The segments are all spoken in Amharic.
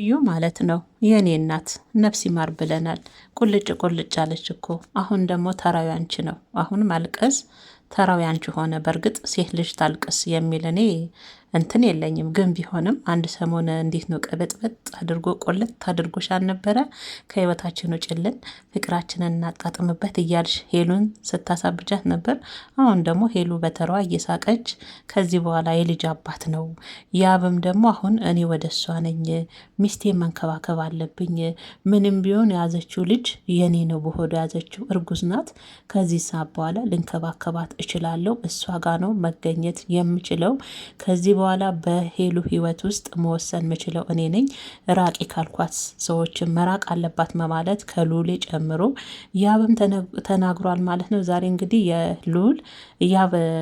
እዩ ማለት ነው። የኔ እናት ነፍስ ይማር ብለናል። ቁልጭ ቁልጭ አለች እኮ። አሁን ደግሞ ተራዊ አንቺ ነው። አሁን ማልቀስ ተራዊ አንቺ ሆነ። በእርግጥ ሴት ልጅ ታልቅስ የሚል እኔ እንትን የለኝም። ግን ቢሆንም አንድ ሰሞን እንዴት ነው ቀበጥበጥ አድርጎ ቆለት አድርጎሽ አልነበረ? ከህይወታችን ውጭልን ፍቅራችንን እናጣጥምበት እያልሽ ሄሉን ስታሳብጃት ነበር። አሁን ደግሞ ሄሉ በተሯ እየሳቀች ከዚህ በኋላ የልጅ አባት ነው ያብም ደግሞ አሁን እኔ ወደ እሷ ነኝ፣ ሚስቴን መንከባከብ አለብኝ። ምንም ቢሆን የያዘችው ልጅ የኔ ነው፣ በሆዱ የያዘችው እርጉዝ ናት። ከዚህ ሰዓት በኋላ ልንከባከባት እችላለሁ። እሷ ጋ ነው መገኘት የምችለው። ከዚህ በኋላ በሄሉ ህይወት ውስጥ መወሰን የምችለው እኔ ነኝ። ራቂ ካልኳት ሰዎችን መራቅ አለባት በማለት ከሉሌ ጨምሮ ያብም ተናግሯል ማለት ነው። ዛሬ እንግዲህ የሉል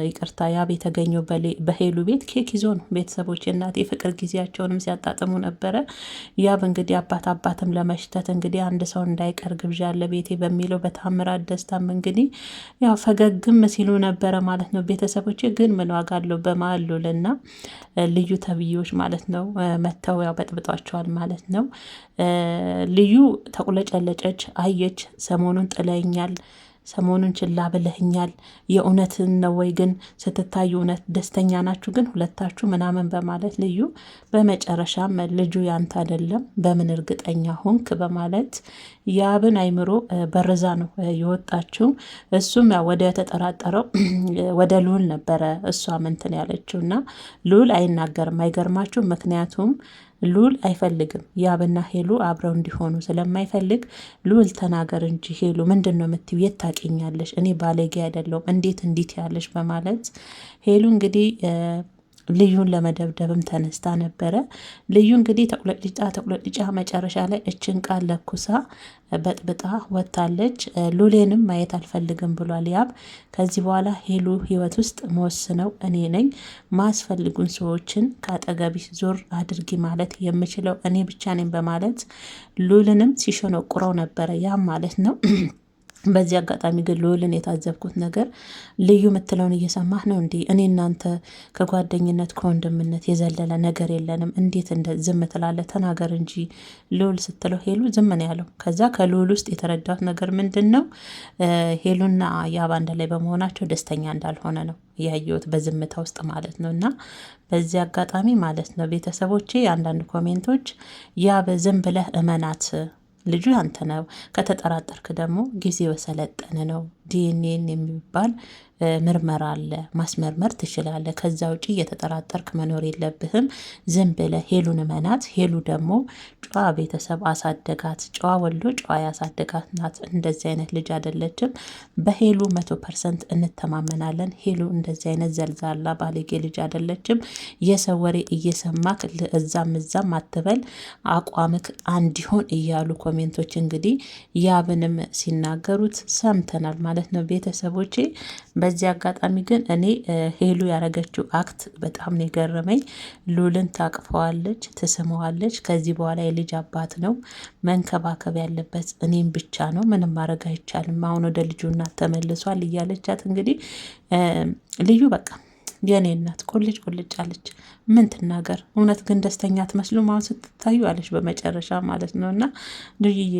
ይቅርታ ያብ የተገኘው በሄሉ ቤት ኬክ ይዞ ነው። ቤተሰቦች እናት የፍቅር ጊዜያቸውንም ሲያጣጥሙ ነበረ። ያብ እንግዲህ አባትም ለመሽተት እንግዲህ አንድ ሰው እንዳይቀር ግብዣ አለ ቤቴ በሚለው በታምራት ደስታም እንግዲህ ያው ፈገግም ሲሉ ነበረ ማለት ነው። ቤተሰቦች ግን ምን ዋጋ አለው በመሀል ሉልና ልዩ ተብዬዎች ማለት ነው መተው ያው በጥብጧቸዋል ማለት ነው። ልዩ ተቁለጨለጨች፣ አየች። ሰሞኑን ጥለኛል፣ ሰሞኑን ችላ ብለህኛል፣ የእውነትን ነው ወይ ግን ስትታዩ እውነት ደስተኛ ናችሁ ግን ሁለታችሁ ምናምን በማለት ልዩ በመጨረሻም ልጁ ያንተ አይደለም በምን እርግጠኛ ሆንክ በማለት ያብን አይምሮ በረዛ ነው የወጣችው። እሱም ያው ወደ ተጠራጠረው ወደ ልዑል ነበረ እሷ ምንትን ያለችው እና ልዑል አይናገርም። አይገርማችሁ? ምክንያቱም ልዑል አይፈልግም ያብና ሄሉ አብረው እንዲሆኑ ስለማይፈልግ ልዑል ተናገር እንጂ ሄሉ ምንድን ነው የምትይው? የት ታውቂኛለሽ? እኔ ባለጌ አይደለሁም እንዴት እንዲት ያለሽ በማለት ሄሉ እንግዲህ ልዩን ለመደብደብም ተነስታ ነበረ። ልዩ እንግዲህ ተቁለጭልጫ መጨረሻ ላይ እችን ቃል ለኩሳ በጥብጣ ወጥታለች። ሉሌንም ማየት አልፈልግም ብሏል ያብ። ከዚህ በኋላ ሄሉ ህይወት ውስጥ መወስነው እኔ ነኝ። ማስፈልጉን ሰዎችን ከአጠገቢ ዞር አድርጊ ማለት የምችለው እኔ ብቻ ነኝ በማለት ሉልንም ሲሸነቁረው ነበረ ያብ ማለት ነው። በዚህ አጋጣሚ ግን ልዑልን የታዘብኩት ነገር ልዩ የምትለውን እየሰማህ ነው እንዴ? እኔ እናንተ ከጓደኝነት ከወንድምነት የዘለለ ነገር የለንም፣ እንዴት እንደ ዝም ትላለህ? ተናገር እንጂ ልዑል ስትለው ሄሉ ዝም ነው ያለው። ከዛ ከልዑል ውስጥ የተረዳሁት ነገር ምንድን ነው? ሄሉና ያብ አንድ ላይ በመሆናቸው ደስተኛ እንዳልሆነ ነው ያየሁት በዝምታ ውስጥ ማለት ነው። እና በዚህ አጋጣሚ ማለት ነው ቤተሰቦቼ አንዳንድ ኮሜንቶች ያብ ዝም ብለህ እመናት ልጁ ያንተ ነው፣ ከተጠራጠርክ ደግሞ ጊዜው የሰለጠነ ነው፣ ዲኤንኤን የሚባል ምርመራ አለ፣ ማስመርመር ትችላለህ። ከዛ ውጪ እየተጠራጠርክ መኖር የለብህም። ዝም ብለህ ሄሉን መናት። ሄሉ ደግሞ ጨዋ ቤተሰብ አሳደጋት፣ ጨዋ ወልዶ ጨዋ ያሳደጋት ናት። እንደዚህ አይነት ልጅ አይደለችም። በሄሉ 100% እንተማመናለን። ሄሉ እንደዚህ አይነት ዘልዛላ ባለጌ ልጅ አይደለችም። የሰው ወሬ እየሰማክ እዛም አትበል፣ አቋምክ አንዲሆን እያሉ ኮሜንቶች እንግዲህ ያብንም ሲናገሩት ሰምተናል ማለት ነው ቤተሰቦቼ። በዚህ አጋጣሚ ግን እኔ ሄሉ ያረገችው አክት በጣም ነው የገረመኝ። ሉልን ታቅፈዋለች፣ ትስመዋለች። ከዚህ በኋላ የልጅ አባት ነው መንከባከብ ያለበት እኔም ብቻ ነው፣ ምንም ማድረግ አይቻልም፣ አሁን ወደ ልጁ እናት ተመልሷል እያለቻት እንግዲህ ልዩ በቃ የኔ እናት ቁልጭ ቁልጭ አለች። ምን ትናገር? እውነት ግን ደስተኛ አትመስሉም አሁን ስትታዩ አለች በመጨረሻ ማለት ነው። እና ልዩዬ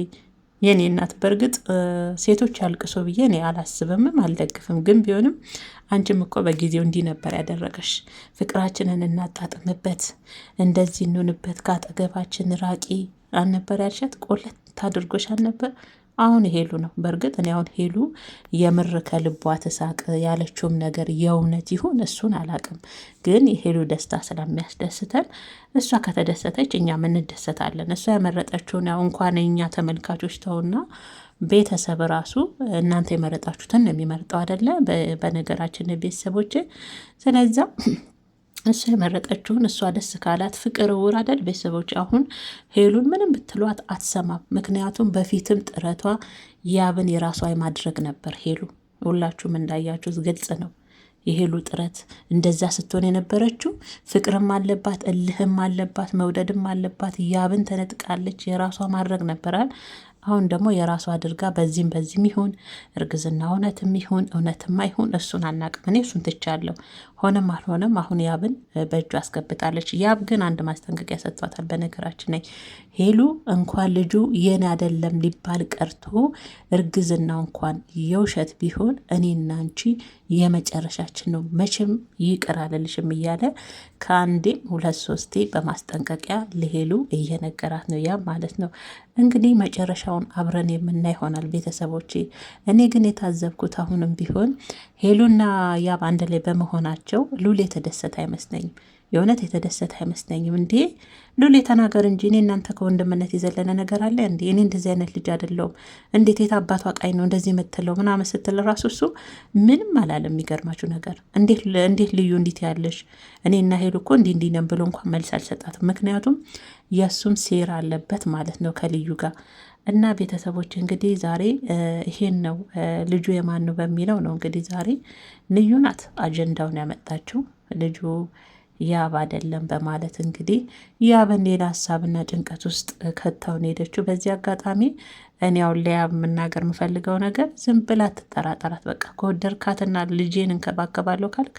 የኔ እናት በእርግጥ ሴቶች ያልቅሶ ብዬ እኔ አላስብምም አልደግፍም። ግን ቢሆንም አንቺም እኮ በጊዜው እንዲህ ነበር ያደረገሽ። ፍቅራችንን እናጣጥምበት፣ እንደዚህ እንሆንበት፣ ከአጠገባችን ራቂ አልነበር ያልሻት? ቆለት አድርጎሽ አልነበር? አሁን ሄሉ ነው። በእርግጥ እኔ አሁን ሄሉ የምር ከልቧ ተሳቅ ያለችውም ነገር የእውነት ይሁን እሱን አላቅም። ግን የሄሉ ደስታ ስለሚያስደስተን እሷ ከተደሰተች እኛም እንደሰታለን። እሷ ያመረጠችውን ያው እንኳን እኛ ተመልካቾች ተውና ቤተሰብ ራሱ እናንተ የመረጣችሁትን ነው የሚመርጠው አይደለ? በነገራችን ቤተሰቦች ስለዛ እሷ የመረጠችውን እሷ ደስ ካላት ፍቅር ውር አይደል? ቤተሰቦች አሁን ሄሉን ምንም ብትሏት አትሰማም። ምክንያቱም በፊትም ጥረቷ ያብን የራሷ ማድረግ ነበር። ሄሉ ሁላችሁም እንዳያችሁት ግልጽ ነው። የሄሉ ጥረት እንደዛ ስትሆን የነበረችው ፍቅርም አለባት፣ እልህም አለባት፣ መውደድም አለባት። ያብን ተነጥቃለች፣ የራሷ ማድረግ ነበራል። አሁን ደግሞ የራሱ አድርጋ በዚህም ይሁን እርግዝና እውነትም አይሁን እሱን አናቅም። እኔ እሱን ትቻለሁ። ሆነም አልሆነም አሁን ያብን በእጁ አስገብታለች። ያብ ግን አንድ ማስጠንቀቂያ ሰጥቷታል። በነገራችን ላይ ሄሉ እንኳን ልጁ የኔ አይደለም ሊባል ቀርቶ እርግዝናው እንኳን የውሸት ቢሆን እኔና አንቺ የመጨረሻችን ነው፣ መቼም ይቅር አልልሽም እያለ ከአንዴም 2-3 በማስጠንቀቂያ ለሄሉ እየነገራት ነው። ያ ማለት ነው እንግዲህ መጨረሻውን አብረን የምናይ ይሆናል ቤተሰቦቼ። እኔ ግን የታዘብኩት አሁንም ቢሆን ሄሉና ያብ አንድ ላይ በመሆናቸው ሉል የተደሰተ አይመስለኝም። የእውነት የተደሰተ አይመስለኝም። እንዴ ሉል የተናገር እንጂ እኔ እናንተ ከወንድምነት የዘለነ ነገር አለ እንዴ? እኔ እንደዚህ አይነት ልጅ አይደለሁም። እንዴት የት አባቷ ቃኝ ነው እንደዚህ የምትለው ምናምን ስትል ራሱ እሱ ምንም አላለም። የሚገርማችሁ ነገር እንዴት ልዩ እንዴት ያለሽ እኔና ሄሉ እኮ እንዲህ ነን ብሎ እንኳን መልስ አልሰጣትም። ምክንያቱም የእሱም ሴራ አለበት ማለት ነው ከልዩ ጋር እና ቤተሰቦች እንግዲህ ዛሬ ይሄን ነው ልጁ የማን ነው በሚለው ነው እንግዲህ ዛሬ ልዩ ናት አጀንዳውን ያመጣችው ልጁ ያብ አይደለም በማለት እንግዲህ ያብን ሌላ ሀሳብና ጭንቀት ውስጥ ከተውን ሄደችው። በዚህ አጋጣሚ እኔ አሁን ለያብ መናገር የምፈልገው ነገር ዝም ብላ ትጠራጠራት። በቃ ከወደድካትና ልጄን እንከባከባለሁ ካልክ